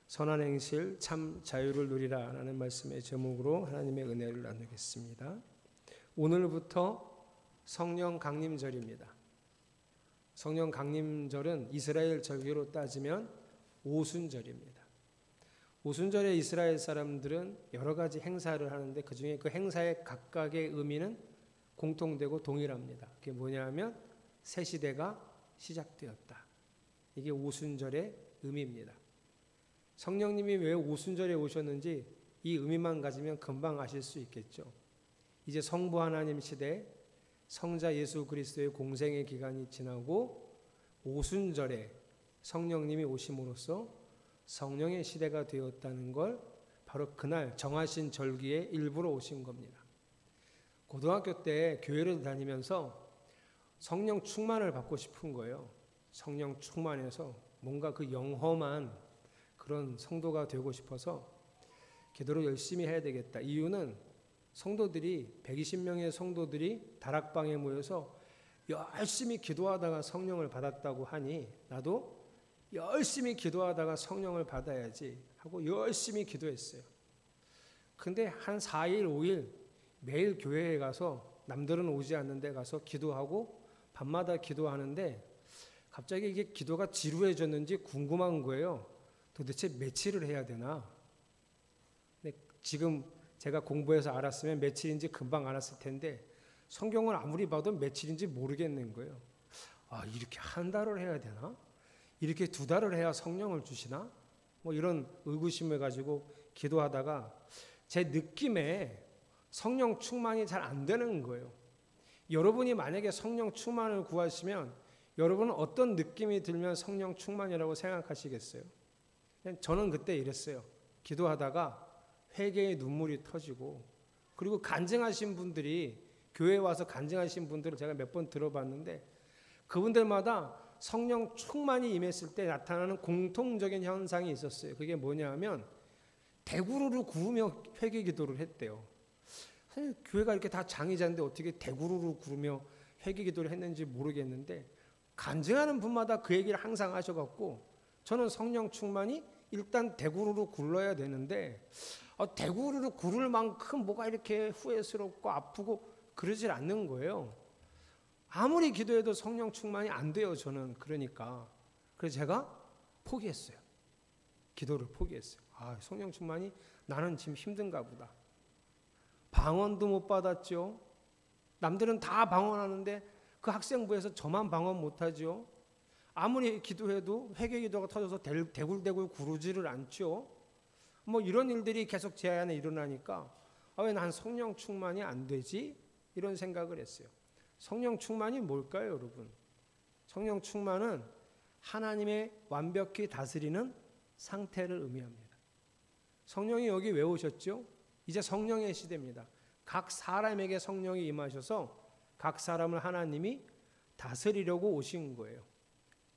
선한 행실 참 자유를 누리라 라는 말씀의 제목으로 하나님의 은혜를 나누겠습니다. 오늘부터 성령 강림절입니다. 성령 강림절은 이스라엘 절기로 따지면 오순절입니다. 오순절에 이스라엘 사람들은 여러 가지 행사를 하는데 그중에 그 행사의 각각의 의미는 공통되고 동일합니다. 그게 뭐냐면 새 시대가 시작되었다. 이게 오순절의 의미입니다. 성령님이 왜 오순절에 오셨는지 이 의미만 가지면 금방 아실 수 있겠죠. 이제 성부 하나님 시대, 성자 예수 그리스도의 공생의 기간이 지나고 오순절에 성령님이 오심으로써 성령의 시대가 되었다는 걸 바로 그날 정하신 절기에 일부러 오신 겁니다. 고등학교 때 교회를 다니면서 성령 충만을 받고 싶은 거예요. 성령 충만해서 뭔가 그 영험한 그런 성도가 되고 싶어서 기도를 열심히 해야 되겠다. 이유는 성도들이 120명의 성도들이 다락방에 모여서 열심히 기도하다가 성령을 받았다고 하니 나도 열심히 기도하다가 성령을 받아야지 하고 열심히 기도했어요. 근데 한 4일, 5일 매일 교회에 가서 남들은 오지 않는 데 가서 기도하고 밤마다 기도하는데 갑자기 이게 기도가 지루해졌는지 궁금한 거예요. 도대체 며칠을 해야 되나? 근데 지금 제가 공부해서 알았으면 며칠인지 금방 알았을 텐데 성경을 아무리 봐도 며칠인지 모르겠는 거예요. 아, 이렇게 한 달을 해야 되나? 이렇게 2달을 해야 성령을 주시나? 뭐 이런 의구심을 가지고 기도하다가 제 느낌에 성령 충만이 잘 안 되는 거예요. 여러분이 만약에 성령 충만을 구하시면 여러분은 어떤 느낌이 들면 성령 충만이라고 생각하시겠어요? 저는 그때 이랬어요. 기도하다가 회개의 눈물이 터지고 그리고 간증하신 분들이 교회에 와서 간증하신 분들을 제가 몇 번 들어봤는데 그분들마다 성령 충만이 임했을 때 나타나는 공통적인 현상이 있었어요. 그게 뭐냐면 대구르르 구르며 회개 기도를 했대요. 사실 교회가 이렇게 다 장의자인데 어떻게 대구르르 구르며 회개 기도를 했는지 모르겠는데 간증하는 분마다 그 얘기를 항상 하셔갖고 저는 성령 충만이 일단 대구르르 굴러야 되는데 대구르르 구를 만큼 뭐가 이렇게 후회스럽고 아프고 그러질 않는 거예요. 아무리 기도해도 성령 충만이 안 돼요. 저는 그러니까 그래서 제가 포기했어요. 기도를 포기했어요. 성령 충만이 나는 지금 힘든가 보다. 방언도 못 받았죠. 남들은 다 방언하는데 그 학생부에서 저만 방언 못하죠. 아무리 기도해도 회개 기도가 터져서 대굴대굴 구르지를 않죠. 뭐 이런 일들이 계속 제 안에 일어나니까 왜 난 성령 충만이 안 되지? 이런 생각을 했어요. 성령 충만이 뭘까요, 여러분? 성령 충만은 하나님의 완벽히 다스리는 상태를 의미합니다. 성령이 여기 왜 오셨죠? 이제 성령의 시대입니다. 각 사람에게 성령이 임하셔서 각 사람을 하나님이 다스리려고 오신 거예요.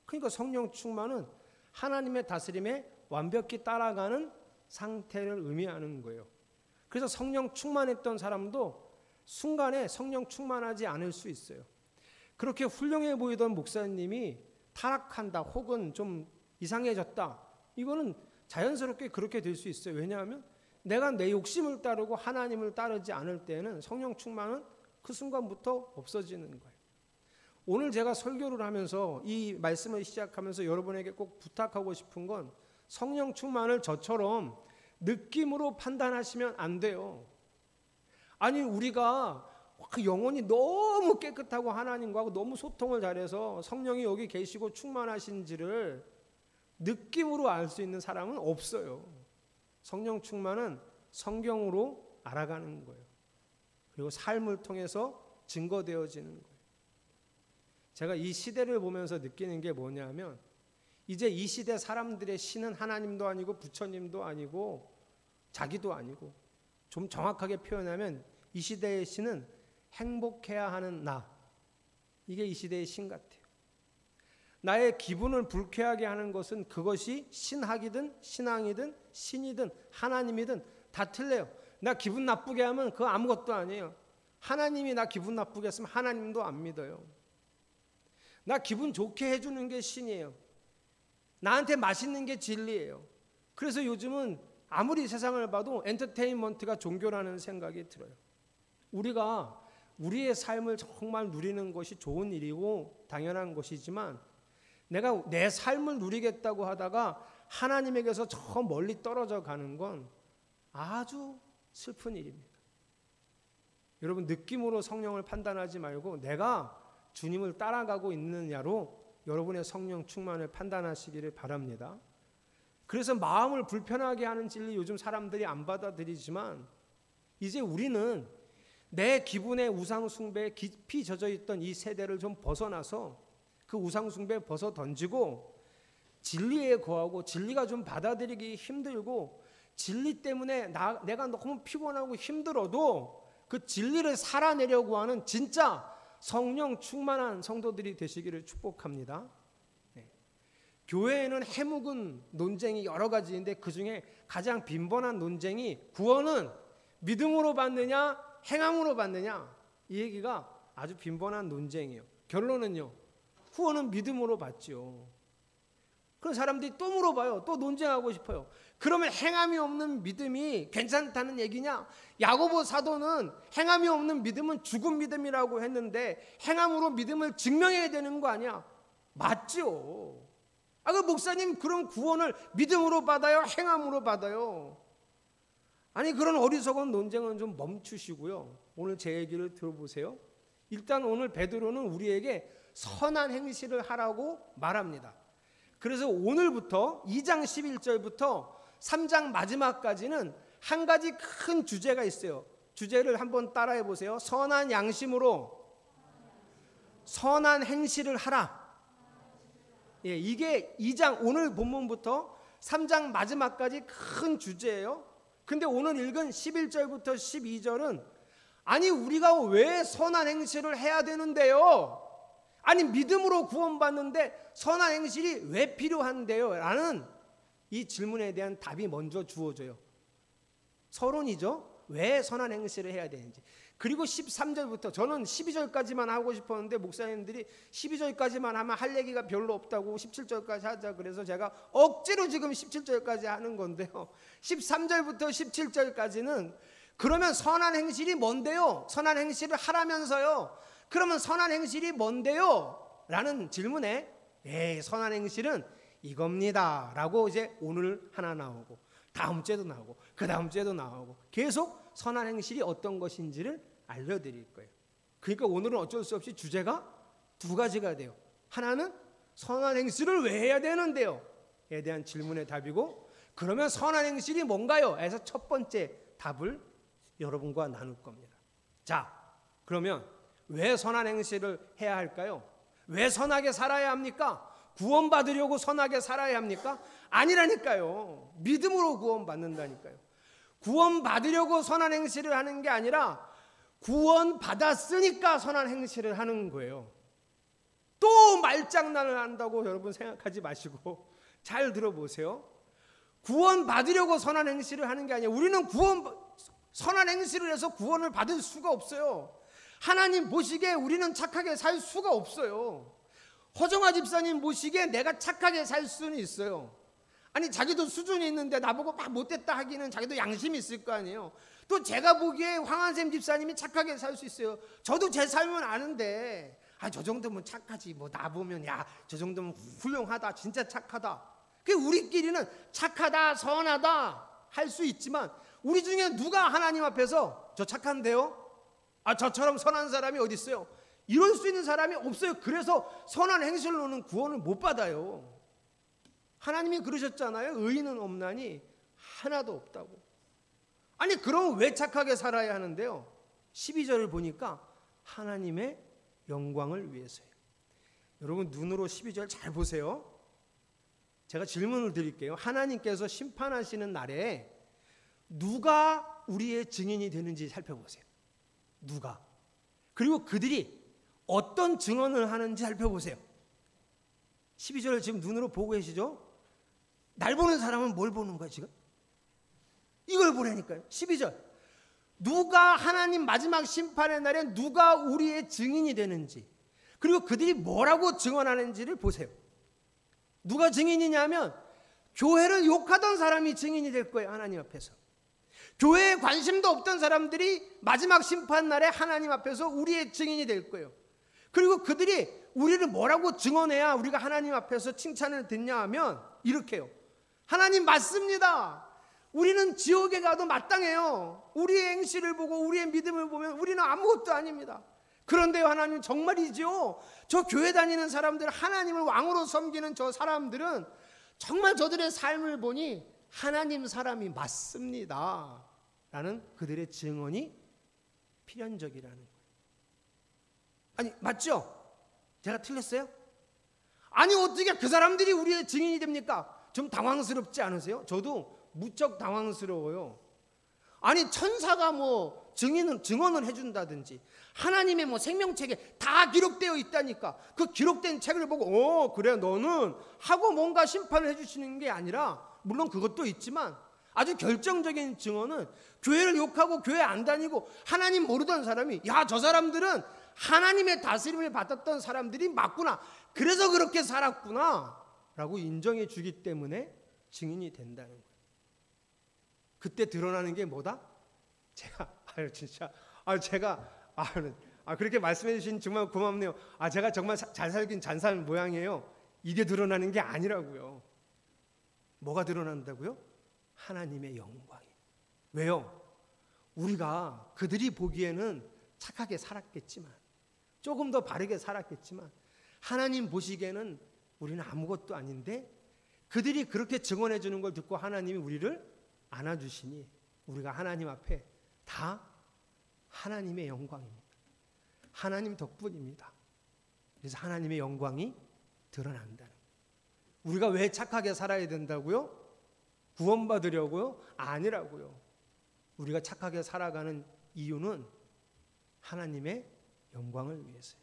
그러니까 성령 충만은 하나님의 다스림에 완벽히 따라가는 상태를 의미하는 거예요. 그래서 성령 충만했던 사람도 순간에 성령 충만하지 않을 수 있어요. 그렇게 훌륭해 보이던 목사님이 타락한다 혹은 좀 이상해졌다. 이거는 자연스럽게 그렇게 될 수 있어요. 왜냐하면 내가 내 욕심을 따르고 하나님을 따르지 않을 때는 성령 충만은 그 순간부터 없어지는 거예요. 오늘 제가 설교를 하면서 이 말씀을 시작하면서 여러분에게 꼭 부탁하고 싶은 건 성령 충만을 저처럼 느낌으로 판단하시면 안 돼요. 아니 우리가 그 영혼이 너무 깨끗하고 하나님과 너무 소통을 잘해서 성령이 여기 계시고 충만하신지를 느낌으로 알 수 있는 사람은 없어요. 성령 충만은 성경으로 알아가는 거예요. 그리고 삶을 통해서 증거되어지는 거예요. 제가 이 시대를 보면서 느끼는 게 뭐냐면 이제 이 시대 사람들의 신은 하나님도 아니고 부처님도 아니고 자기도 아니고 좀 정확하게 표현하면 이 시대의 신은 행복해야 하는 나. 이게 이 시대의 신 같아요. 나의 기분을 불쾌하게 하는 것은 그것이 신학이든 신앙이든 신이든 하나님이든 다 틀려요. 나 기분 나쁘게 하면 그거 아무것도 아니에요. 하나님이 나 기분 나쁘게 했으면 하나님도 안 믿어요. 나 기분 좋게 해주는 게 신이에요. 나한테 맛있는 게 진리예요. 그래서 요즘은 아무리 세상을 봐도 엔터테인먼트가 종교라는 생각이 들어요. 우리가 우리의 삶을 정말 누리는 것이 좋은 일이고 당연한 것이지만 내가 내 삶을 누리겠다고 하다가 하나님에게서 저 멀리 떨어져 가는 건 아주 슬픈 일입니다. 여러분, 느낌으로 성령을 판단하지 말고 내가 주님을 따라가고 있느냐로 여러분의 성령 충만을 판단하시기를 바랍니다. 그래서 마음을 불편하게 하는 진리 요즘 사람들이 안 받아들이지만 이제 우리는 내 기분의 우상 숭배에 깊이 젖어 있던 이 세대를 좀 벗어나서 그 우상 숭배에 벗어 던지고 진리에 거하고, 진리가 좀 받아들이기 힘들고 진리 때문에 내가 너무 피곤하고 힘들어도 그 진리를 살아내려고 하는 진짜 성령 충만한 성도들이 되시기를 축복합니다. 교회에는 해묵은 논쟁이 여러 가지인데 그중에 가장 빈번한 논쟁이 구원은 믿음으로 받느냐 행함으로 받느냐, 이 얘기가 아주 빈번한 논쟁이에요. 결론은요, 구원은 믿음으로 받죠. 그런 사람들이 또 물어봐요. 또 논쟁하고 싶어요. 그러면 행함이 없는 믿음이 괜찮다는 얘기냐? 야고보 사도는 행함이 없는 믿음은 죽은 믿음이라고 했는데 행함으로 믿음을 증명해야 되는 거 아니야? 맞죠. 그 목사님, 그럼 구원을 믿음으로 받아요? 행함으로 받아요? 아니, 그런 어리석은 논쟁은 좀 멈추시고요. 오늘 제 얘기를 들어보세요. 일단 오늘 베드로는 우리에게 선한 행실을 하라고 말합니다. 그래서 오늘부터 2장 11절부터 3장 마지막까지는 한 가지 큰 주제가 있어요. 주제를 한번 따라해 보세요. 선한 양심으로 선한 행실을 하라. 예, 이게 2장 오늘 본문부터 3장 마지막까지 큰 주제예요. 근데 오늘 읽은 11절부터 12절은 아니, 우리가 왜 선한 행실을 해야 되는데요? 아니, 믿음으로 구원받는데 선한 행실이 왜 필요한데요? 라는 이 질문에 대한 답이 먼저 주어져요. 서론이죠. 왜 선한 행실을 해야 되는지. 그리고 13절부터, 저는 12절까지만 하고 싶었는데 목사님들이 12절까지만 하면 할 얘기가 별로 없다고 17절까지 하자 그래서 제가 억지로 지금 17절까지 하는 건데요. 13절부터 17절까지는 그러면 선한 행실이 뭔데요? 선한 행실을 하라면서요. 그러면 선한 행실이 뭔데요? 라는 질문에 선한 행실은 이겁니다 라고 이제 오늘 하나 나오고 다음 주에도 나오고 그 다음 주에도 나오고 계속 선한 행실이 어떤 것인지를 알려드릴 거예요. 그러니까 오늘은 어쩔 수 없이 주제가 두 가지가 돼요. 하나는 선한 행실을 왜 해야 되는데요? 에 대한 질문의 답이고, 그러면 선한 행실이 뭔가요? 에서 첫 번째 답을 여러분과 나눌 겁니다. 자, 그러면 왜 선한 행실을 해야 할까요? 왜 선하게 살아야 합니까? 구원받으려고 선하게 살아야 합니까? 아니라니까요. 믿음으로 구원받는다니까요. 구원받으려고 선한 행실을 하는 게 아니라 구원받았으니까 선한 행실을 하는 거예요. 또 말장난을 한다고 여러분 생각하지 마시고 잘 들어보세요. 구원받으려고 선한 행실을 하는 게 아니에요. 우리는 선한 행실을 해서 구원을 받을 수가 없어요. 하나님 보시기에 우리는 착하게 살 수가 없어요. 허정아 집사님 보시기에 내가 착하게 살 수는 있어요. 아니, 자기도 수준이 있는데 나보고 막 못됐다 하기는 자기도 양심이 있을 거 아니에요. 또 제가 보기에 황한샘 집사님이 착하게 살 수 있어요. 저도 제 삶은 아는데 저 정도면 착하지, 뭐 나보면 저 정도면 훌륭하다, 진짜 착하다. 우리끼리는 착하다, 선하다 할 수 있지만 우리 중에 누가 하나님 앞에서 저 착한데요? 저처럼 선한 사람이 어디 있어요? 이럴 수 있는 사람이 없어요. 그래서 선한 행실로는 구원을 못 받아요. 하나님이 그러셨잖아요. 의인은 없나니 하나도 없다고. 아니, 그럼 왜 착하게 살아야 하는데요? 12절을 보니까 하나님의 영광을 위해서예요. 여러분, 눈으로 12절 잘 보세요. 제가 질문을 드릴게요. 하나님께서 심판하시는 날에 누가 우리의 증인이 되는지 살펴보세요. 누가? 그리고 그들이 어떤 증언을 하는지 살펴보세요. 12절을 지금 눈으로 보고 계시죠? 날 보는 사람은 뭘 보는 거야 지금? 이걸 보라니까요. 12절. 누가 하나님 마지막 심판의 날에 누가 우리의 증인이 되는지, 그리고 그들이 뭐라고 증언하는지를 보세요. 누가 증인이냐면 교회를 욕하던 사람이 증인이 될 거예요. 하나님 앞에서. 교회에 관심도 없던 사람들이 마지막 심판날에 하나님 앞에서 우리의 증인이 될 거예요. 그리고 그들이 우리를 뭐라고 증언해야 우리가 하나님 앞에서 칭찬을 듣냐 하면 이렇게요. 하나님 맞습니다. 우리는 지옥에 가도 마땅해요. 우리의 행실을 보고 우리의 믿음을 보면 우리는 아무것도 아닙니다. 그런데요, 하나님 정말이죠. 저 교회 다니는 사람들, 하나님을 왕으로 섬기는 저 사람들은 정말 저들의 삶을 보니 하나님 사람이 맞습니다 라는 그들의 증언이 필연적이라는 거예요. 아니 맞죠? 제가 틀렸어요? 아니 어떻게 그 사람들이 우리의 증인이 됩니까? 좀 당황스럽지 않으세요? 저도 무척 당황스러워요. 아니 천사가 뭐 증언을 해준다든지 하나님의 뭐 생명책에 다 기록되어 있다니까 그 기록된 책을 보고 그래 너는 하고 뭔가 심판을 해주시는 게 아니라, 물론 그것도 있지만 아주 결정적인 증언은 교회를 욕하고 교회 안 다니고 하나님 모르던 사람이 야 저 사람들은 하나님의 다스림을 받았던 사람들이 맞구나, 그래서 그렇게 살았구나 라고 인정해 주기 때문에 증인이 된다는 거예요. 그때 드러나는 게 뭐다? 그렇게 말씀해 주신 정말 고맙네요. 제가 정말 잘 살긴 잘 산 모양이에요. 이게 드러나는 게 아니라고요. 뭐가 드러난다고요? 하나님의 영광이. 왜요? 우리가 그들이 보기에는 착하게 살았겠지만, 조금 더 바르게 살았겠지만, 하나님 보시기에는 우리는 아무것도 아닌데 그들이 그렇게 증언해 주는 걸 듣고 하나님이 우리를 안아주시니 우리가 하나님 앞에 다 하나님의 영광입니다. 하나님 덕분입니다. 그래서 하나님의 영광이 드러난다는 거예요. 우리가 왜 착하게 살아야 된다고요? 구원받으려고요? 아니라고요. 우리가 착하게 살아가는 이유는 하나님의 영광을 위해서요.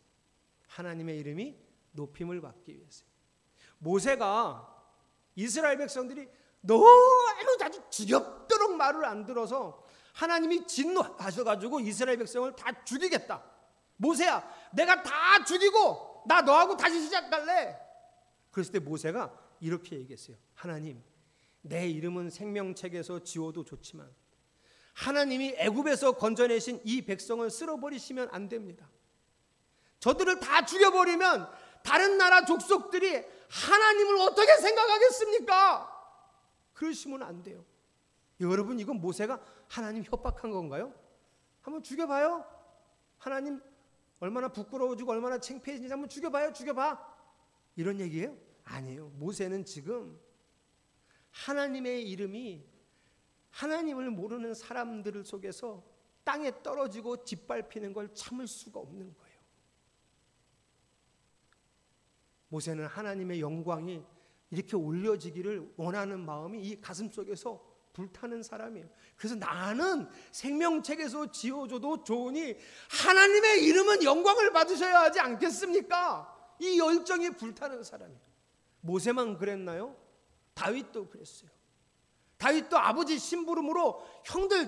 하나님의 이름이 높임을 받기 위해서요. 모세가 이스라엘 백성들이 너무 아주 지겹도록 말을 안 들어서 하나님이 진노하셔가지고 이스라엘 백성을 다 죽이겠다. 모세야 내가 다 죽이고 나 너하고 다시 시작할래. 그랬을 때 모세가 이렇게 얘기했어요. 하나님, 내 이름은 생명책에서 지워도 좋지만 하나님이 애굽에서 건져내신 이 백성을 쓸어버리시면 안 됩니다. 저들을 다 죽여버리면 다른 나라 족속들이 하나님을 어떻게 생각하겠습니까? 그러시면 안 돼요. 여러분, 이건 모세가 하나님 협박한 건가요? 한번 죽여봐요. 하나님 얼마나 부끄러워지고 얼마나 창피해지는지 한번 죽여봐. 이런 얘기예요? 아니에요. 모세는 지금 하나님의 이름이 하나님을 모르는 사람들 속에서 땅에 떨어지고 짓밟히는 걸 참을 수가 없는 거예요. 모세는 하나님의 영광이 이렇게 올려지기를 원하는 마음이 이 가슴 속에서 불타는 사람이에요. 그래서 나는 생명책에서 지어줘도 좋으니 하나님의 이름은 영광을 받으셔야 하지 않겠습니까? 이 열정이 불타는 사람이에요. 모세만 그랬나요? 다윗도 그랬어요. 다윗도 아버지 심부름으로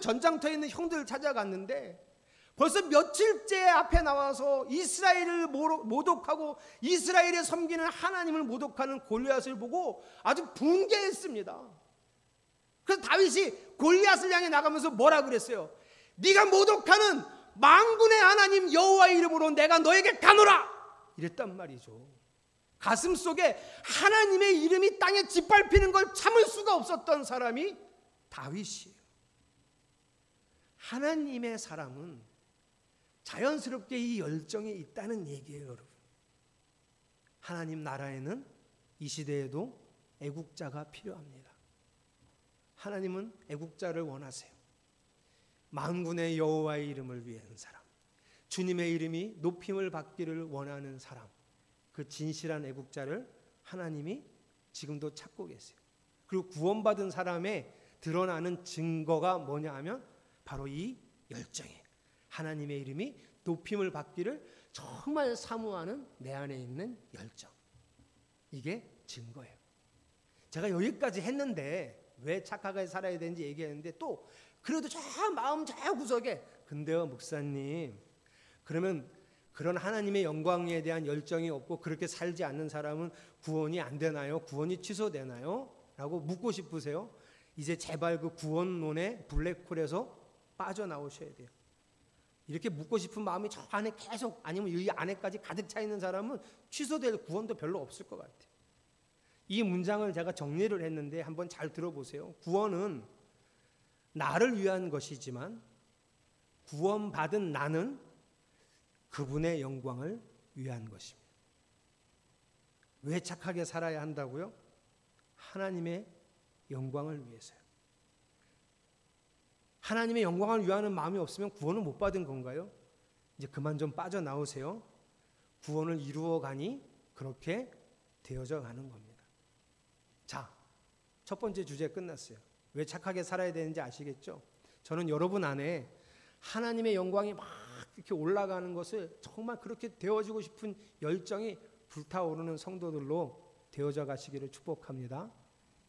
전장터에 있는 형들 찾아갔는데 벌써 며칠째 앞에 나와서 이스라엘을 모독하고 이스라엘에 섬기는 하나님을 모독하는 골리앗을 보고 아주 분개했습니다. 그래서 다윗이 골리앗을 향해 나가면서 뭐라 그랬어요? 네가 모독하는 만군의 하나님 여호와의 이름으로 내가 너에게 가노라! 이랬단 말이죠. 가슴 속에 하나님의 이름이 땅에 짓밟히는 걸 참을 수가 없었던 사람이 다윗이에요. 하나님의 사람은 자연스럽게 이 열정이 있다는 얘기예요, 여러분. 하나님 나라에는 이 시대에도 애국자가 필요합니다. 하나님은 애국자를 원하세요. 만군의 여호와의 이름을 위한 사람, 주님의 이름이 높임을 받기를 원하는 사람, 그 진실한 애국자를 하나님이 지금도 찾고 계세요. 그리고 구원받은 사람의 드러나는 증거가 뭐냐 하면 바로 이 열정이에요. 하나님의 이름이 높임을 받기를 정말 사모하는 내 안에 있는 열정. 이게 증거예요. 제가 여기까지 했는데 왜 착하게 살아야 되는지 얘기했는데 또 그래도 저 마음 저 구석에 근데요 목사님, 그러면 그런 하나님의 영광에 대한 열정이 없고 그렇게 살지 않는 사람은 구원이 안 되나요? 구원이 취소되나요? 라고 묻고 싶으세요? 이제 제발 그 구원론의 블랙홀에서 빠져나오셔야 돼요. 이렇게 묻고 싶은 마음이 저 안에 계속, 아니면 이 안에까지 가득 차 있는 사람은 취소될 구원도 별로 없을 것 같아요. 이 문장을 제가 정리를 했는데 한번 잘 들어보세요. 구원은 나를 위한 것이지만 구원받은 나는 그분의 영광을 위한 것입니다. 왜 착하게 살아야 한다고요? 하나님의 영광을 위해서요. 하나님의 영광을 위하는 마음이 없으면 구원을 못 받은 건가요? 이제 그만 좀 빠져나오세요. 구원을 이루어가니 그렇게 되어져 가는 겁니다. 자, 첫 번째 주제 끝났어요. 왜 착하게 살아야 되는지 아시겠죠? 저는 여러분 안에 하나님의 영광이 막 이렇게 올라가는 것을 정말 그렇게 되어지고 싶은 열정이 불타오르는 성도들로 되어져 가시기를 축복합니다.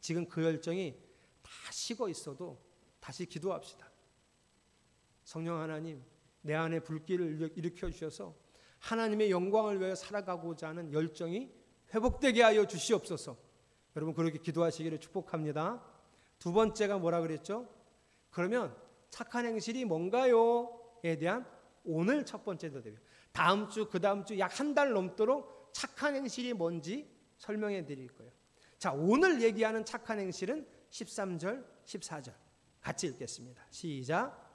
지금 그 열정이 다 식어 있어도 다시 기도합시다. 성령 하나님, 내 안에 불길을 일으켜 주셔서 하나님의 영광을 위하여 살아가고자 하는 열정이 회복되게 하여 주시옵소서. 여러분 그렇게 기도하시기를 축복합니다. 두 번째가 뭐라 그랬죠? 그러면 착한 행실이 뭔가요?에 대한 오늘 첫 번째도 되고요. 다음 주, 그 다음 주 약 한 달 넘도록 착한 행실이 뭔지 설명해 드릴 거예요. 자, 오늘 얘기하는 착한 행실은 13절, 14절 같이 읽겠습니다. 시작.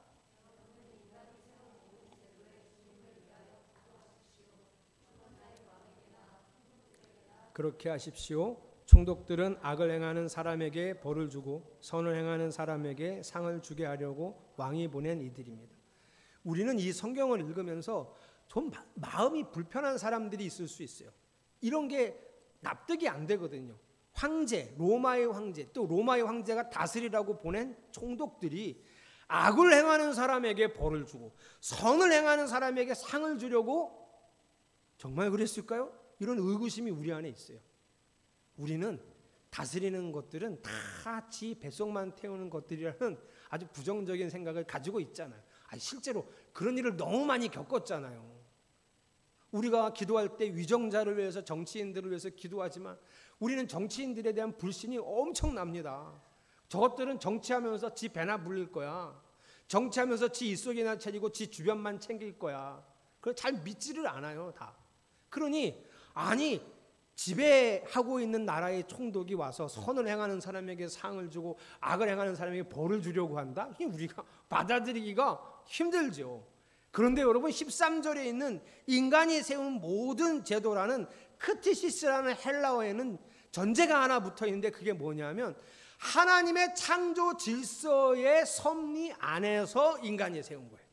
그렇게 하십시오. 총독들은 악을 행하는 사람에게 벌을 주고 선을 행하는 사람에게 상을 주게 하려고 왕이 보낸 이들입니다. 우리는 이 성경을 읽으면서 좀 마음이 불편한 사람들이 있을 수 있어요. 이런 게 납득이 안 되거든요. 황제, 로마의 황제, 또 로마의 황제가 다스리라고 보낸 총독들이 악을 행하는 사람에게 벌을 주고 선을 행하는 사람에게 상을 주려고 정말 그랬을까요? 이런 의구심이 우리 안에 있어요. 우리는 다스리는 것들은 다 지 뱃속만 태우는 것들이라는 아주 부정적인 생각을 가지고 있잖아요. 실제로 그런 일을 너무 많이 겪었잖아요. 우리가 기도할 때 위정자를 위해서, 정치인들을 위해서 기도하지만 우리는 정치인들에 대한 불신이 엄청납니다. 저것들은 정치하면서 지 배나 불릴 거야. 정치하면서 지 입속이나 차리고 지 주변만 챙길 거야. 그걸 잘 믿지를 않아요, 다. 그러니 아니 지배하고 있는 나라의 총독이 와서 선을 행하는 사람에게 상을 주고 악을 행하는 사람에게 벌을 주려고 한다? 이게 우리가 받아들이기가 힘들죠. 그런데 여러분 13절에 있는 인간이 세운 모든 제도라는 크티시스라는 헬라어에는 전제가 하나 붙어 있는데 그게 뭐냐면 하나님의 창조 질서의 섭리 안에서 인간이 세운 거예요.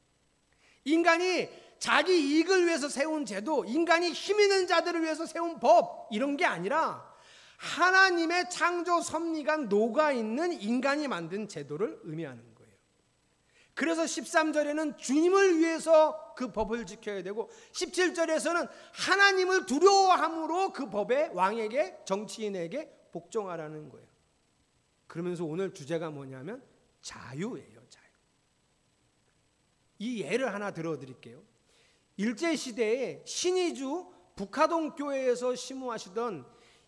인간이 자기 이익을 위해서 세운 제도, 인간이 힘 있는 자들을 위해서 세운 법, 이런 게 아니라 하나님의 창조 섭리가 녹아있는 인간이 만든 제도를 의미하는 거예요. 그래서 13절에는 주님을 위해서 그 법을 지켜야 되고 17절에서는 하나님을 두려워함으로 그 법에 왕에게, 정치인에게 복종하라는 거예요. 그러면서 오늘 주제가 뭐냐면 자유예요. 자유. 이 예를 하나 들어드릴게요. 일제시대에 신의주 북하동 교회에서 심우하시던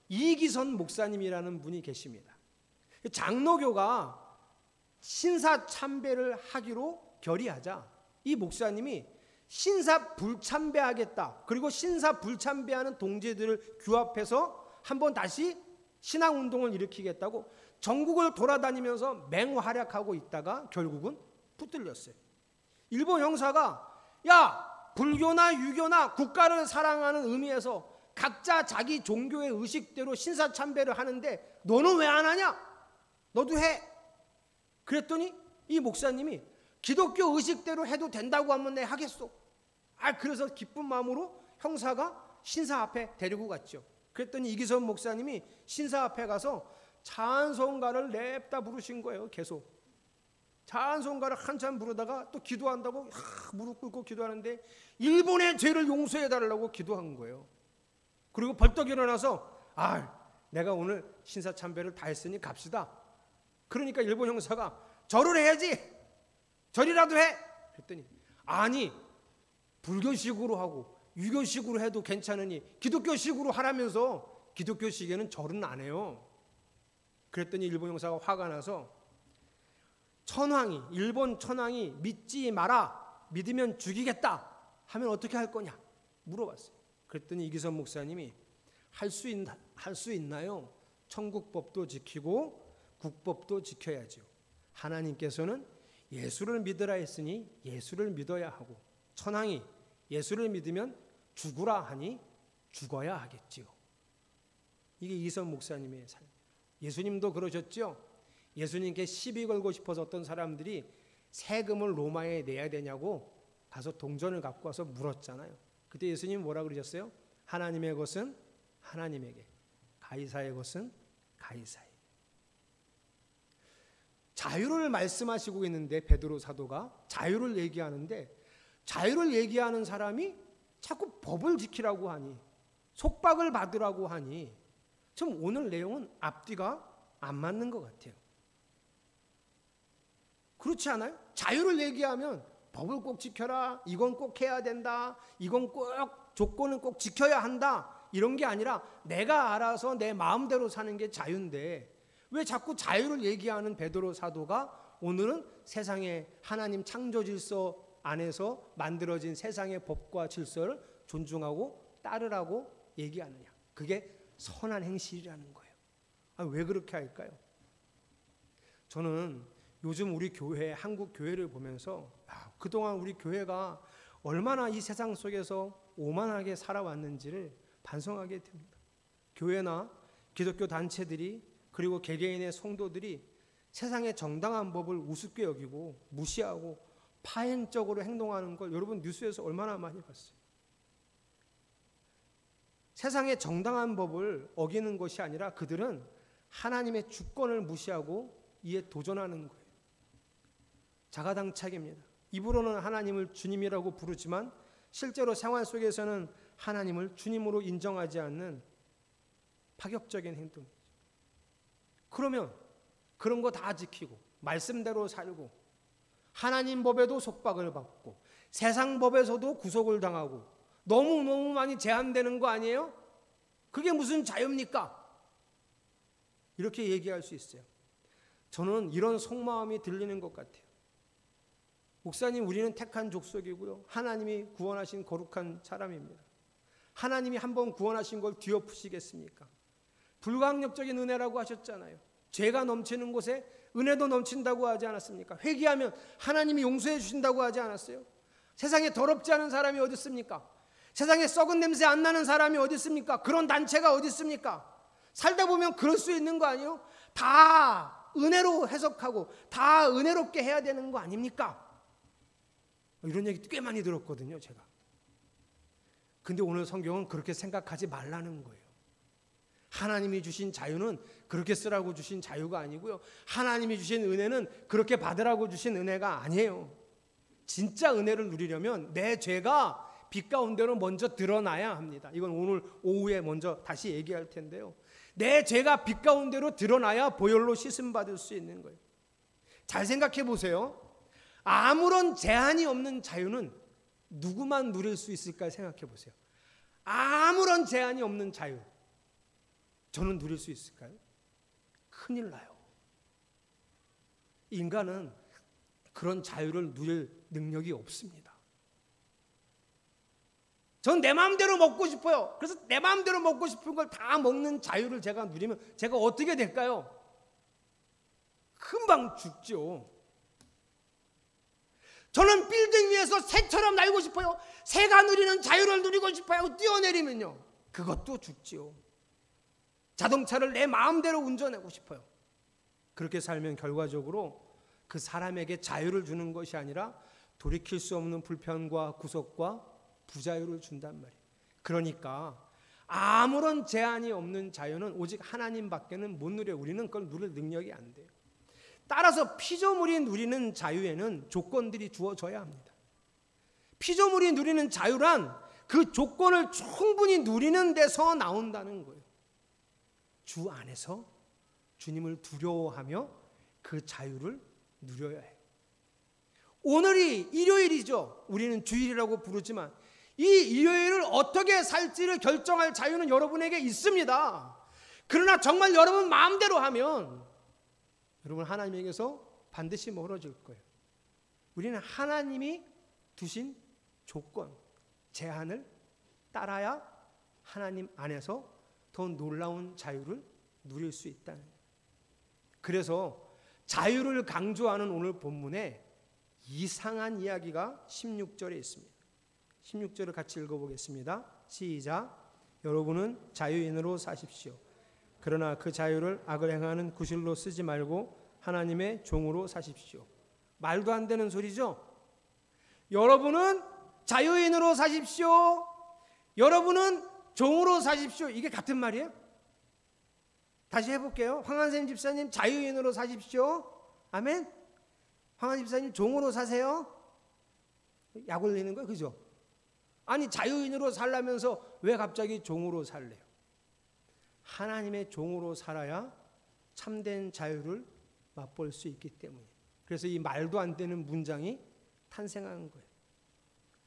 이기선 목사님이라는 분이 계십니다. 장로교가 신사참배를 하기로 결의하자 이 목사님이 신사불참배하겠다. 그리고 신사불참배하는 동지들을 규합해서 한번 다시 신앙운동을 일으키겠다고 전국을 돌아다니면서 맹활약하고 있다가 결국은 붙들렸어요. 일본 형사가 야! 불교나 유교나 국가를 사랑하는 의미에서 각자 자기 종교의 의식대로 신사참배를 하는데 너는 왜 안 하냐? 너도 해. 그랬더니 이 목사님이 기독교 의식대로 해도 된다고 하면 내 하겠소. 그래서 기쁜 마음으로 형사가 신사 앞에 데리고 갔죠. 그랬더니 이기선 목사님이 신사 앞에 가서 찬송가를 냅다 부르신 거예요. 계속. 찬송가를 한참 부르다가 또 기도한다고 무릎 꿇고 기도하는데 일본의 죄를 용서해달라고 기도한 거예요. 그리고 벌떡 일어나서 내가 오늘 신사참배를 다 했으니 갑시다. 그러니까 일본 형사가 절을 해야지. 절이라도 해. 그랬더니 아니 불교식으로 하고 유교식으로 해도 괜찮으니 기독교식으로 하라면서 기독교식에는 절은 안 해요. 그랬더니 일본 형사가 화가 나서 일본 천황이 믿지 마라, 믿으면 죽이겠다 하면 어떻게 할 거냐 물어봤어요. 그랬더니 이기선 목사님이 할 수 있나요? 천국법도 지키고 국법도 지켜야죠. 하나님께서는 예수를 믿으라 했으니 예수를 믿어야 하고, 천황이 예수를 믿으면 죽으라 하니 죽어야 하겠지요. 이게 이기선 목사님의 삶. 예수님도 그러셨죠. 예수님께 시비 걸고 싶어서 어떤 사람들이 세금을 로마에 내야 되냐고 가서 동전을 갖고 와서 물었잖아요. 그때 예수님 뭐라 그러셨어요? 하나님의 것은 하나님에게, 가이사의 것은 가이사에게. 자유를 말씀하시고 있는데 베드로 사도가 자유를 얘기하는데, 자유를 얘기하는 사람이 자꾸 법을 지키라고 하니, 속박을 받으라고 하니, 좀 오늘 내용은 앞뒤가 안 맞는 것 같아요. 그렇지 않아요? 자유를 얘기하면 법을 꼭 지켜라, 이건 꼭 해야 된다, 이건 꼭 조건은 꼭 지켜야 한다, 이런 게 아니라 내가 알아서 내 마음대로 사는 게 자유인데, 왜 자꾸 자유를 얘기하는 베드로 사도가 오늘은 세상의 하나님 창조 질서 안에서 만들어진 세상의 법과 질서를 존중하고 따르라고 얘기하느냐? 그게 선한 행실이라는 거예요. 왜 그렇게 할까요? 저는 요즘 우리 교회, 한국 교회를 보면서 그동안 우리 교회가 얼마나 이 세상 속에서 오만하게 살아왔는지를 반성하게 됩니다. 교회나 기독교 단체들이, 그리고 개개인의 성도들이 세상의 정당한 법을 우습게 여기고 무시하고 파행적으로 행동하는 걸 여러분 뉴스에서 얼마나 많이 봤어요. 세상의 정당한 법을 어기는 것이 아니라 그들은 하나님의 주권을 무시하고 이에 도전하는 거예요. 자가당착입니다. 입으로는 하나님을 주님이라고 부르지만 실제로 생활 속에서는 하나님을 주님으로 인정하지 않는 파격적인 행동이죠. 그러면 그런 거 다 지키고 말씀대로 살고 하나님 법에도 속박을 받고 세상 법에서도 구속을 당하고 너무 많이 제한되는 거 아니에요? 그게 무슨 자유입니까? 이렇게 얘기할 수 있어요. 저는 이런 속마음이 들리는 것 같아요. 목사님, 우리는 택한 족속이고요, 하나님이 구원하신 거룩한 사람입니다. 하나님이 한번 구원하신 걸 뒤엎으시겠습니까? 불가항력적인 은혜라고 하셨잖아요. 죄가 넘치는 곳에 은혜도 넘친다고 하지 않았습니까? 회개하면 하나님이 용서해 주신다고 하지 않았어요? 세상에 더럽지 않은 사람이 어디 있습니까? 세상에 썩은 냄새 안 나는 사람이 어디 있습니까? 그런 단체가 어디 있습니까? 살다 보면 그럴 수 있는 거 아니에요? 다 은혜로 해석하고 다 은혜롭게 해야 되는 거 아닙니까? 이런 얘기 꽤 많이 들었거든요, 제가. 근데 오늘 성경은 그렇게 생각하지 말라는 거예요. 하나님이 주신 자유는 그렇게 쓰라고 주신 자유가 아니고요, 하나님이 주신 은혜는 그렇게 받으라고 주신 은혜가 아니에요. 진짜 은혜를 누리려면 내 죄가 빛 가운데로 먼저 드러나야 합니다. 이건 오늘 오후에 먼저 다시 얘기할 텐데요, 내 죄가 빛 가운데로 드러나야 보혈로 씻음 받을 수 있는 거예요. 잘 생각해 보세요. 아무런 제한이 없는 자유는 누구만 누릴 수 있을까 생각해 보세요. 아무런 제한이 없는 자유, 저는 누릴 수 있을까요? 큰일 나요. 인간은 그런 자유를 누릴 능력이 없습니다. 전 내 마음대로 먹고 싶어요. 그래서 내 마음대로 먹고 싶은 걸 다 먹는 자유를 제가 누리면 제가 어떻게 될까요? 금방 죽죠. 저는 빌딩 위에서 새처럼 날고 싶어요. 새가 누리는 자유를 누리고 싶어요. 뛰어내리면요, 그것도 죽지요. 자동차를 내 마음대로 운전하고 싶어요. 그렇게 살면 결과적으로 그 사람에게 자유를 주는 것이 아니라 돌이킬 수 없는 불편과 구속과 부자유를 준단 말이에요. 그러니까 아무런 제한이 없는 자유는 오직 하나님밖에는 못 누려요. 우리는 그걸 누릴 능력이 안 돼요. 따라서 피조물이 누리는 자유에는 조건들이 주어져야 합니다. 피조물이 누리는 자유란 그 조건을 충분히 누리는 데서 나온다는 거예요. 주 안에서 주님을 두려워하며 그 자유를 누려야 해요. 오늘이 일요일이죠. 우리는 주일이라고 부르지만 이 일요일을 어떻게 살지를 결정할 자유는 여러분에게 있습니다. 그러나 정말 여러분 마음대로 하면 여러분, 하나님에게서 반드시 멀어질 거예요. 우리는 하나님이 두신 조건, 제한을 따라야 하나님 안에서 더 놀라운 자유를 누릴 수 있다는 거예요. 그래서 자유를 강조하는 오늘 본문에 이상한 이야기가 16절에 있습니다. 16절을 같이 읽어보겠습니다. 시작. 여러분은 자유인으로 사십시오. 그러나 그 자유를 악을 행하는 구실로 쓰지 말고 하나님의 종으로 사십시오. 말도 안 되는 소리죠? 여러분은 자유인으로 사십시오. 여러분은 종으로 사십시오. 이게 같은 말이에요? 다시 해볼게요. 황한샘 집사님, 자유인으로 사십시오. 아멘. 황한샘 집사님, 종으로 사세요. 약 올리는 거예요, 그죠? 아니, 자유인으로 살라면서 왜 갑자기 종으로 살래요? 하나님의 종으로 살아야 참된 자유를 맛볼 수 있기 때문에. 그래서 이 말도 안 되는 문장이 탄생한 거예요.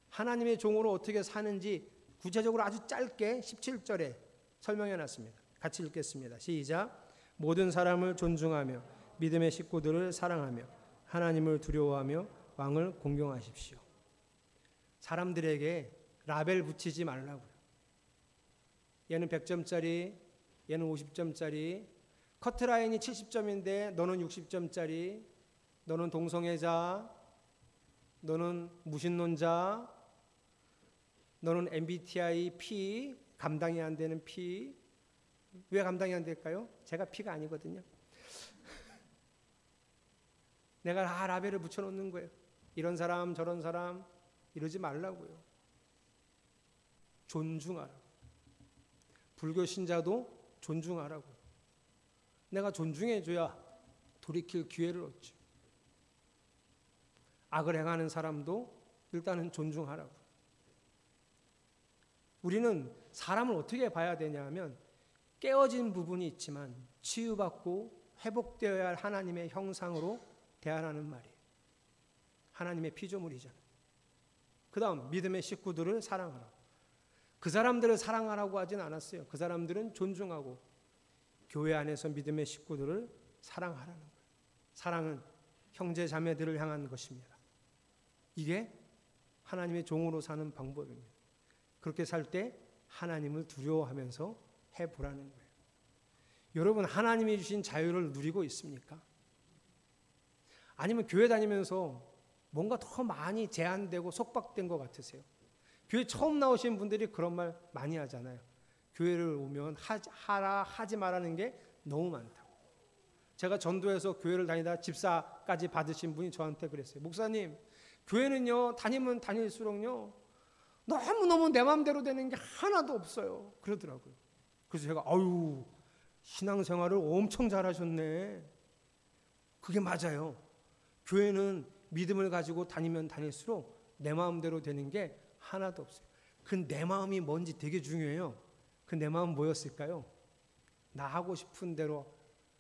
하나님의 종으로 어떻게 사는지 구체적으로 아주 짧게 17절에 설명해 놨습니다. 같이 읽겠습니다. 시작. 모든 사람을 존중하며 믿음의 식구들을 사랑하며 하나님을 두려워하며 왕을 공경하십시오. 사람들에게 라벨 붙이지 말라고요. 얘는 100점짜리, 얘는 50점짜리, 커트라인이 70점인데 너는 60점짜리, 너는 동성애자, 너는 무신론자, 너는 MBTI P, 감당이 안 되는 P. 왜 감당이 안 될까요? 제가 P가 아니거든요. 내가 다 라벨을 붙여놓는 거예요. 이런 사람 저런 사람 이러지 말라고요. 존중하라고. 불교 신자도 존중하라고. 내가 존중해줘야 돌이킬 기회를 얻죠. 악을 행하는 사람도 일단은 존중하라고. 우리는 사람을 어떻게 봐야 되냐 하면 깨어진 부분이 있지만 치유받고 회복되어야 할 하나님의 형상으로 대하라는 말이에요. 하나님의 피조물이잖아요. 그 다음 믿음의 식구들을 사랑하라고. 그 사람들을 사랑하라고 하진 않았어요. 그 사람들은 존중하고 교회 안에서 믿음의 식구들을 사랑하라는 거예요. 사랑은 형제 자매들을 향한 것입니다. 이게 하나님의 종으로 사는 방법입니다. 그렇게 살 때 하나님을 두려워하면서 해보라는 거예요. 여러분, 하나님이 주신 자유를 누리고 있습니까? 아니면 교회 다니면서 뭔가 더 많이 제한되고 속박된 것 같으세요? 교회 처음 나오신 분들이 그런 말 많이 하잖아요. 교회를 오면 하라 하지 말라는 게 너무 많다고. 제가 전도해서 교회를 다니다 집사까지 받으신 분이 저한테 그랬어요. 목사님, 교회는요 다니면 다닐수록요 너무너무 내 마음대로 되는 게 하나도 없어요. 그러더라고요. 그래서 제가 아유, 신앙생활을 엄청 잘하셨네. 그게 맞아요. 교회는 믿음을 가지고 다니면 다닐수록 내 마음대로 되는 게 하나도 없어요. 그 내 마음이 뭔지 되게 중요해요. 그 내 마음 뭐였을까요? 나 하고 싶은 대로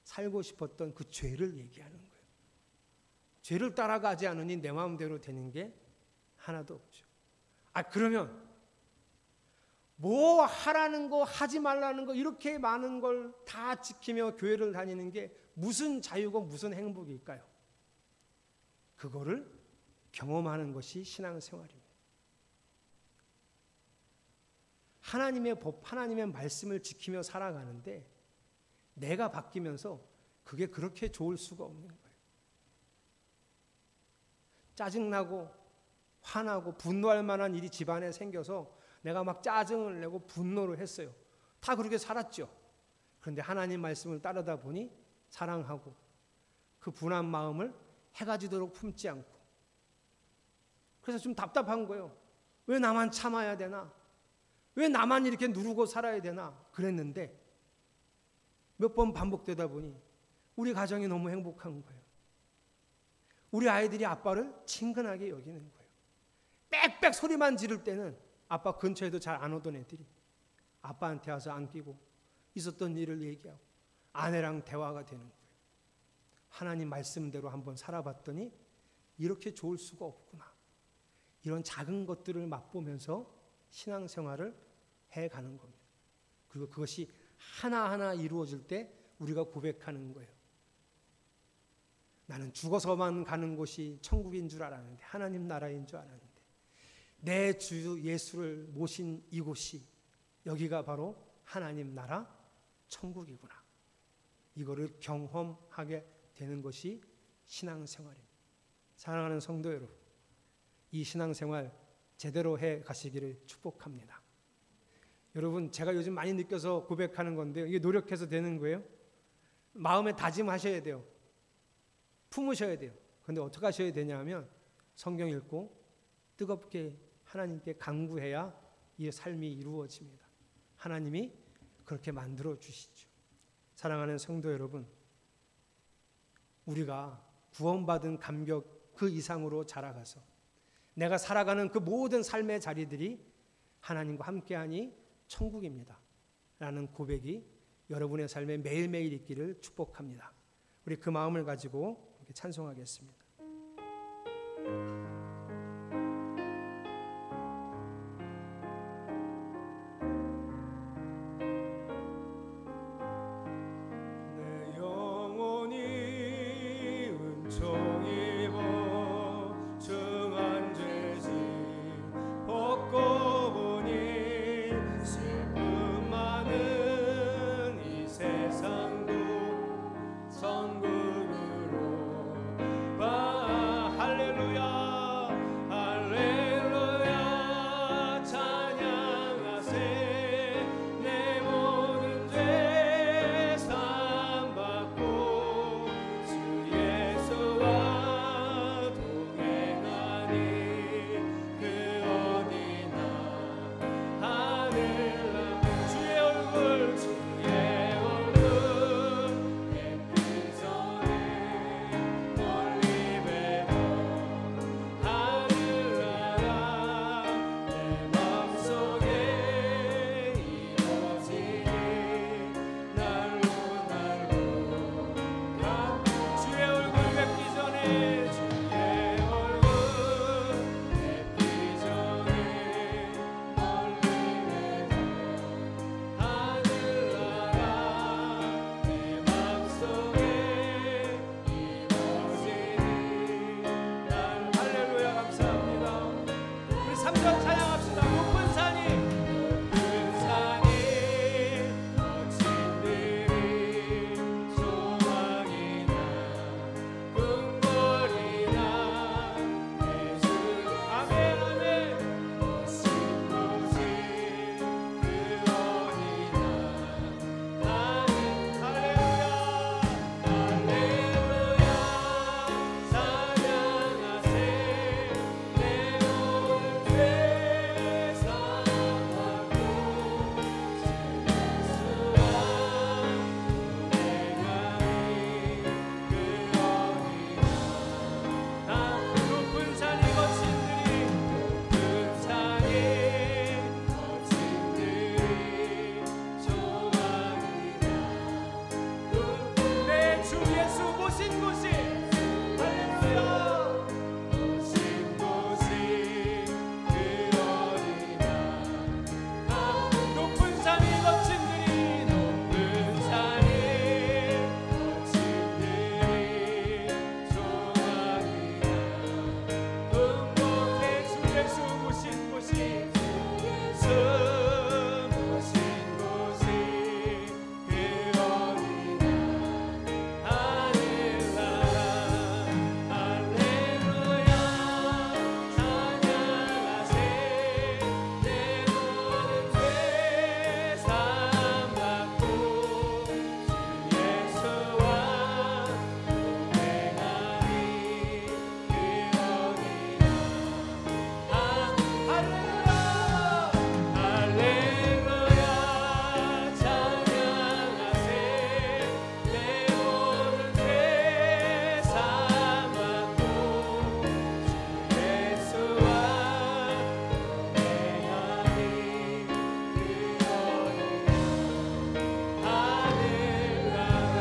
살고 싶었던 그 죄를 얘기하는 거예요. 죄를 따라가지 않으니 내 마음대로 되는 게 하나도 없죠. 그러면 뭐 하라는 거 하지 말라는 거 이렇게 많은 걸 다 지키며 교회를 다니는 게 무슨 자유고 무슨 행복일까요? 그거를 경험하는 것이 신앙생활입니다. 하나님의 법, 하나님의 말씀을 지키며 살아가는데 내가 바뀌면서 그게 그렇게 좋을 수가 없는 거예요. 짜증나고 화나고 분노할 만한 일이 집안에 생겨서 내가 막 짜증을 내고 분노를 했어요. 다 그렇게 살았죠. 그런데 하나님 말씀을 따르다 보니 사랑하고 그 분한 마음을 해가 지도록 품지 않고, 그래서 좀 답답한 거예요. 왜 나만 참아야 되나? 왜 나만 이렇게 누르고 살아야 되나? 그랬는데 몇 번 반복되다 보니 우리 가정이 너무 행복한 거예요. 우리 아이들이 아빠를 친근하게 여기는 거예요. 빽빽 소리만 지를 때는 아빠 근처에도 잘 안 오던 애들이 아빠한테 와서 안기고 있었던 일을 얘기하고 아내랑 대화가 되는 거예요. 하나님 말씀대로 한번 살아봤더니 이렇게 좋을 수가 없구나. 이런 작은 것들을 맛보면서 신앙생활을 해가는 겁니다. 그리고 그것이 하나하나 이루어질 때 우리가 고백하는 거예요. 나는 죽어서만 가는 곳이 천국인 줄 알았는데, 하나님 나라인 줄 알았는데, 내 주 예수를 모신 이곳이, 여기가 바로 하나님 나라 천국이구나. 이거를 경험하게 되는 것이 신앙생활입니다. 사랑하는 성도 여러분, 이 신앙생활 제대로 해 가시기를 축복합니다. 여러분, 제가 요즘 많이 느껴서 고백하는 건데요, 이게 노력해서 되는 거예요. 마음에 다짐하셔야 돼요. 품으셔야 돼요. 그런데 어떻게 하셔야 되냐면 성경 읽고 뜨겁게 하나님께 간구해야 이 삶이 이루어집니다. 하나님이 그렇게 만들어 주시죠. 사랑하는 성도 여러분, 우리가 구원받은 감격 그 이상으로 자라가서 내가 살아가는 그 모든 삶의 자리들이 하나님과 함께하니 천국입니다 라는 고백이 여러분의 삶에 매일매일 있기를 축복합니다. 우리 그 마음을 가지고 이렇게 찬송하겠습니다. 내 영혼이 은총 입어 중한 죄짐 벗고 보니 슬픔 많은 이 세상도 천국으로 봐. 할렐루야 할렐루야 찬양하세. 내 모든 죄 사함받고 주 예수와 동행하니 그 어디나 하늘나 주의 얼굴 햇빛 전에 멀리 뵈던 하늘나라 내 맘속에 이루어지니 날로 주의 얼굴 뵙기 전에 주의 얼굴 뵙기 전에 멀리 뵈던 하늘나라 내 맘속에 이루어지니 날. 할렐루야 감사합니다. 우리 3절 찬양합시다. 높은 산이 거친들이 소망이나 궁궐이나 예수 아멘 아멘 오신 곳이 그 어디나 나는 할렐루야 할렐루야 찬양하세. 내 모든 죄 사함받고 주 예수와 동행하니 그 어디나 높은 산이 거친들이 소망이나 내 주 예수 모신 곳이 할렐루야 모신 곳이 그 어디나 높은 산이 거친들이 높은 산이 거친들이 소망이나 궁궐 내 주 예수 모신 곳이 예수 모신 곳이 그 어디나 하늘나라 할렐루야 찬양하세. 내 모든 죄 사함받고 주 예수와 동행하니 그 어디나 할렐루야 할렐루야 찬양하세. 내 모든 죄 사함받고 주 예수와 동행하니 그 어디나 하늘나라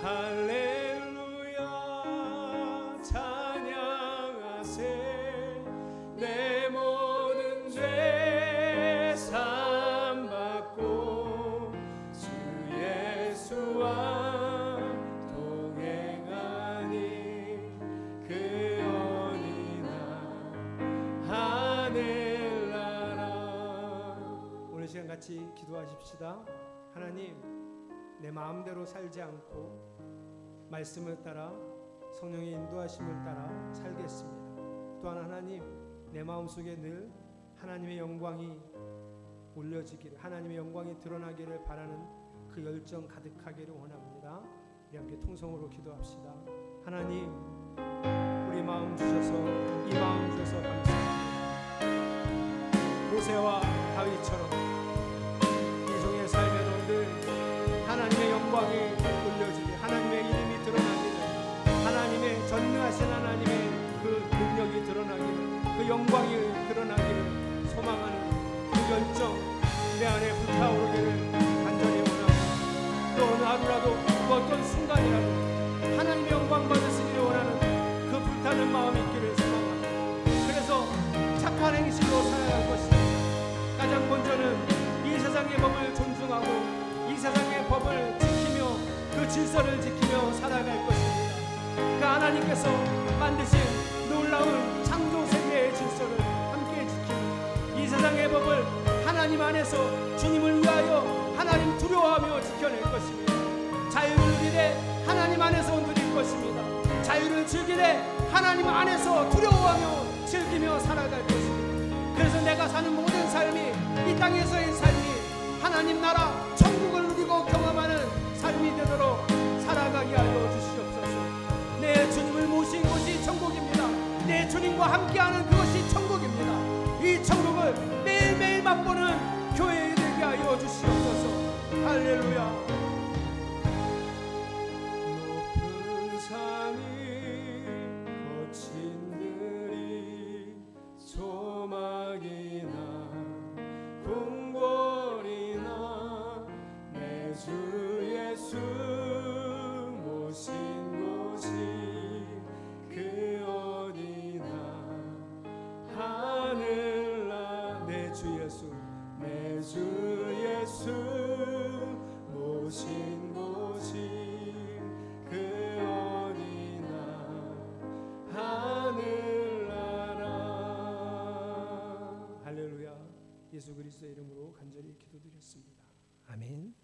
할렐루야 찬양하세. 내 모든 죄 사함받고 주 예수와 동행 기도하십시다. 하나님, 내 마음대로 살지 않고 말씀을 따라 성령의 인도하심을 따라 살겠습니다. 또한 하나님, 내 마음속에 늘 하나님의 영광이 올려지기를, 하나님의 영광이 드러나기를 바라는 그 열정 가득하기를 원합니다. 우리 함께 통성으로 기도합시다. 하나님, 우리 마음 주셔서, 이 마음 주셔서 감사합니다. 모세와 다윗처럼 이종의 삶에도 늘 하나님의 영광이 올려지길, 하나님의 이름이 드러나기를, 하나님의 전능하신 하나님의 그 능력이 드러나기를, 그 영광이 드러나기를 소망하는 그 열정 내 안에 불타오르기를 간절히 원합니다. 또 어느 하루라도, 그 어떤 순간이라도 하나님의 영광 받으시기를 원하는 그 불타는 마음이 있기를 소망합니다. 그래서 착한 행실로 살아야 할 것입니다. 가장 먼저는 이 세상의 법을 존중하고 이 세상의 법을 지키며 그 질서를 지키며 살아갈 것입니다. 그 하나님께서 만드신 놀라운 창조 세계의 질서를 함께 지키고 이 세상의 법을 하나님 안에서 주님을 위하여 하나님 두려워하며 지켜낼 것입니다. 자유를 누리되 하나님 안에서 누릴 것입니다. 자유를 즐기되 하나님 안에서 두려워하며 즐기며 살아갈 것입니다. 그래서 내가 사는 모든 삶이, 이 땅에서의 삶이 하나님 나라 천국을 누리고 경험하는 삶이 되도록 살아가게 하여 주시옵소서. 내 주님을 모신 곳이 천국입니다. 내 주님과 함께하는 그것이 천국입니다. 이 천국을 매일매일 맛보는 교회에 되게 하여 주시옵소서. 할렐루야. 높은 산이 거친 들이 조막이나 궁궐이나 내 주 예수 모신 곳이 그 어디나 하늘나 내 주 예수, 내 주 예수 모신 곳이 그 어디나 하늘나라. 할렐루야. 예수 그리스도의 이름으로 간절히 기도드렸습니다. 아멘.